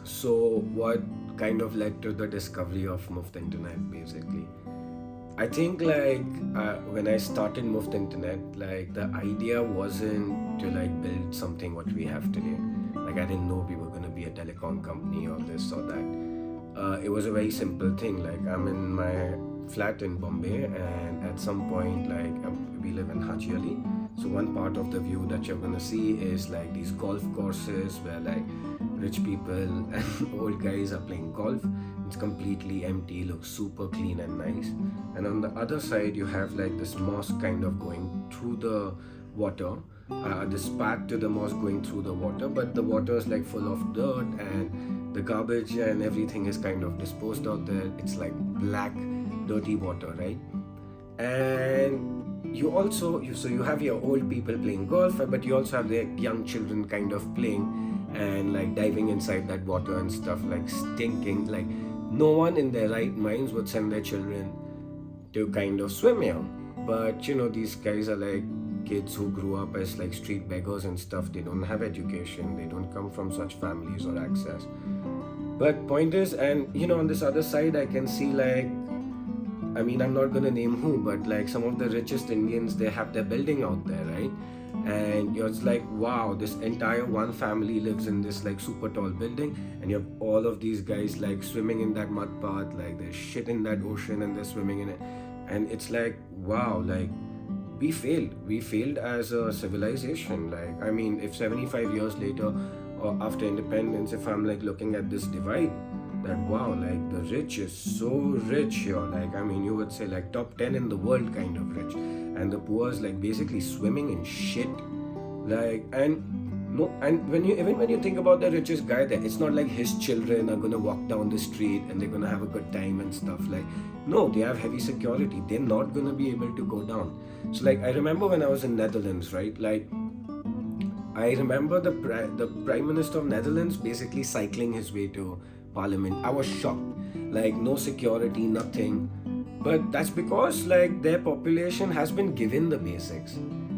So what kind of led to the discovery of Muft Internet basically? I think when I started Muft Internet, like the idea wasn't to like build something what we have today. Like I didn't know we were gonna be a telecom company or this or that. It was a very simple thing. Like I'm in my flat in Bombay, and at some point, we live in Haji Ali. So one part of the view that you're gonna see is like these golf courses where like rich people and old guys are playing golf. It's completely empty, looks super clean and nice. And on the other side, you have like this mosque kind of going through the water. This path to the mosque going through the water, but the water is like full of dirt, and the garbage and everything is kind of disposed out there. It's like black, dirty water, right? And you have your old people playing golf, but you also have the young children kind of playing and like diving inside that water and stuff, like stinking. Like no one in their right minds would send their children to kind of swim here. But these guys are like kids who grew up as like street beggars and stuff. They don't have education, they don't come from such families or access. But point is, and on this other side I can see like, I mean, I'm not gonna name who, but like some of the richest Indians, they have their building out there, right? And you're just like, wow, this entire one family lives in this like super tall building, and you have all of these guys like swimming in that mud path, like there's shit in that ocean and they're swimming in it. And it's like, wow, like we failed as a civilization. Like, I mean, if 75 years later or after independence, if I'm like looking at this divide, that wow, like the rich is so rich here, like I mean you would say like top 10 in the world kind of rich, and the poor is like basically swimming in shit. Like, and no, and when you think about the richest guy there, it's not like his children are gonna walk down the street and they're gonna have a good time and stuff. Like, no, they have heavy security, they're not gonna be able to go down. So like I remember when I was in Netherlands, right? Like I remember the Prime Minister of Netherlands basically cycling his way to Parliament. I was shocked. Like no security, nothing. But that's because like their population has been given the basics.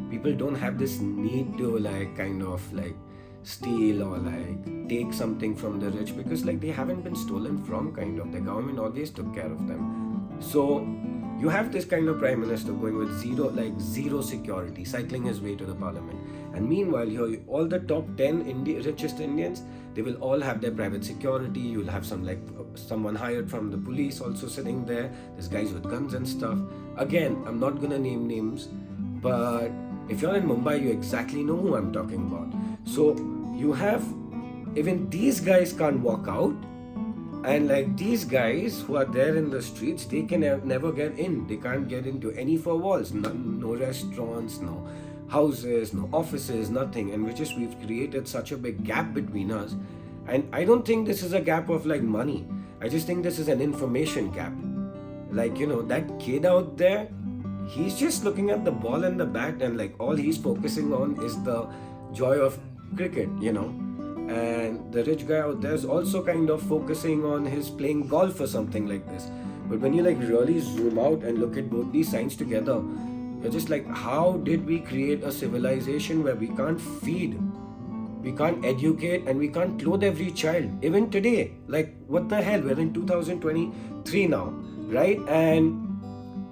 People don't have this need to like kind of like steal or like take something from the rich, because like they haven't been stolen from kind of. The government always took care of them. So you have this kind of prime minister going with zero security, cycling his way to the parliament. And meanwhile, here all the top 10 richest Indians, they will all have their private security. You'll have someone hired from the police also sitting there. There's guys with guns and stuff. Again, I'm not gonna name names, but if you're in Mumbai, you exactly know who I'm talking about. So you have, even these guys can't walk out, and like these guys who are there in the streets, they can never get in. They can't get into any four walls. No restaurants, no houses, no offices, nothing. And we've created such a big gap between us. And I don't think this is a gap of like money. I just think this is an information gap. Like, that kid out there, he's just looking at the ball and the bat, and like all he's focusing on is the joy of cricket, and the rich guy out there is also kind of focusing on his playing golf or something like this. But when you like really zoom out and look at both these signs together, you're just like, how did we create a civilization where we can't feed, we can't educate, and we can't clothe every child even today? Like, what the hell? We're in 2023 now, right? And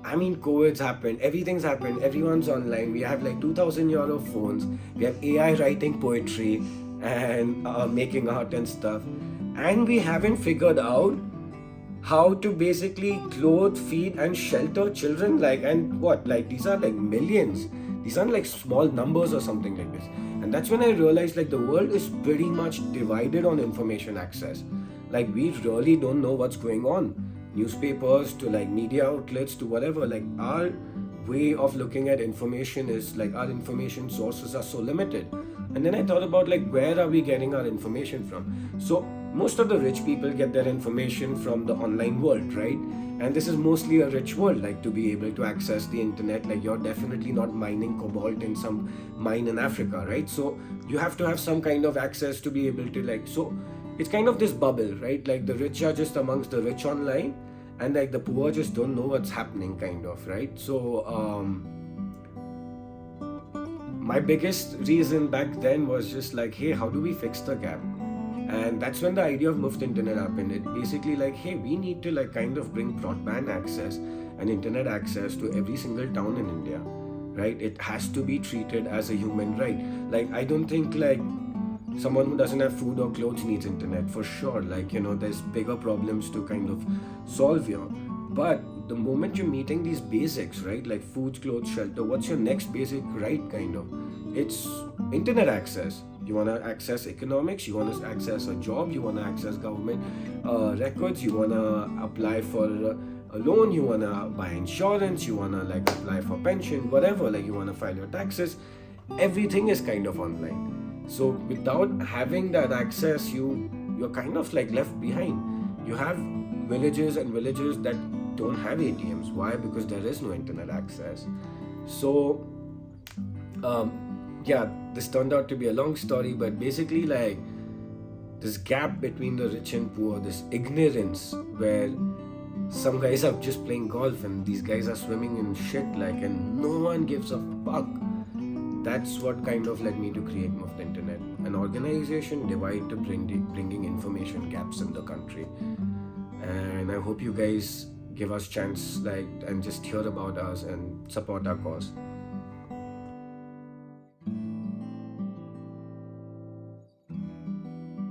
I mean, COVID's happened, everything's happened, everyone's online. We have like 2,000 euro phones, we have AI writing poetry and making art and stuff, and we haven't figured out how to basically clothe, feed, and shelter children. Like, and what? Like, these are like millions. These aren't like small numbers or something like this. And that's when I realized like the world is pretty much divided on information access. Like, we really don't know what's going on. Newspapers to like media outlets to whatever, like our way of looking at information is like, our information sources are so limited. And then I thought about like, where are we getting our information from? So most of the rich people get their information from the online world, right? And this is mostly a rich world, like to be able to access the internet. Like, you're definitely not mining cobalt in some mine in Africa, right? So you have to have some kind of access to be able to like, so it's kind of this bubble, right? Like the rich are just amongst the rich online, and like the poor just don't know what's happening kind of, right? So my biggest reason back then was just like, hey, how do we fix the gap? And that's when the idea of Muft Internet happened. It basically like, hey, we need to like kind of bring broadband access and internet access to every single town in India, right? It has to be treated as a human right. Like, I don't think like someone who doesn't have food or clothes needs internet, for sure. Like, there's bigger problems to kind of solve here. But the moment you're meeting these basics, right, like food, clothes, shelter, what's your next basic right, kind of? It's internet access. You want to access economics, you want to access a job, you want to access government records, you want to apply for a loan, you want to buy insurance, you want to like apply for pension, whatever, like you want to file your taxes. Everything is kind of online. So without having that access, you're kind of like left behind. You have villages and villages that don't have ATMs. Why? Because there is no internet access. So yeah, this turned out to be a long story, but basically like this gap between the rich and poor, this ignorance where some guys are just playing golf and these guys are swimming in shit, like, and no one gives a fuck. That's what kind of led me to create Muft Internet, an organization devoted to bringing information gaps in the country. And I hope you guys give us chance, like, and just hear about us and support our cause.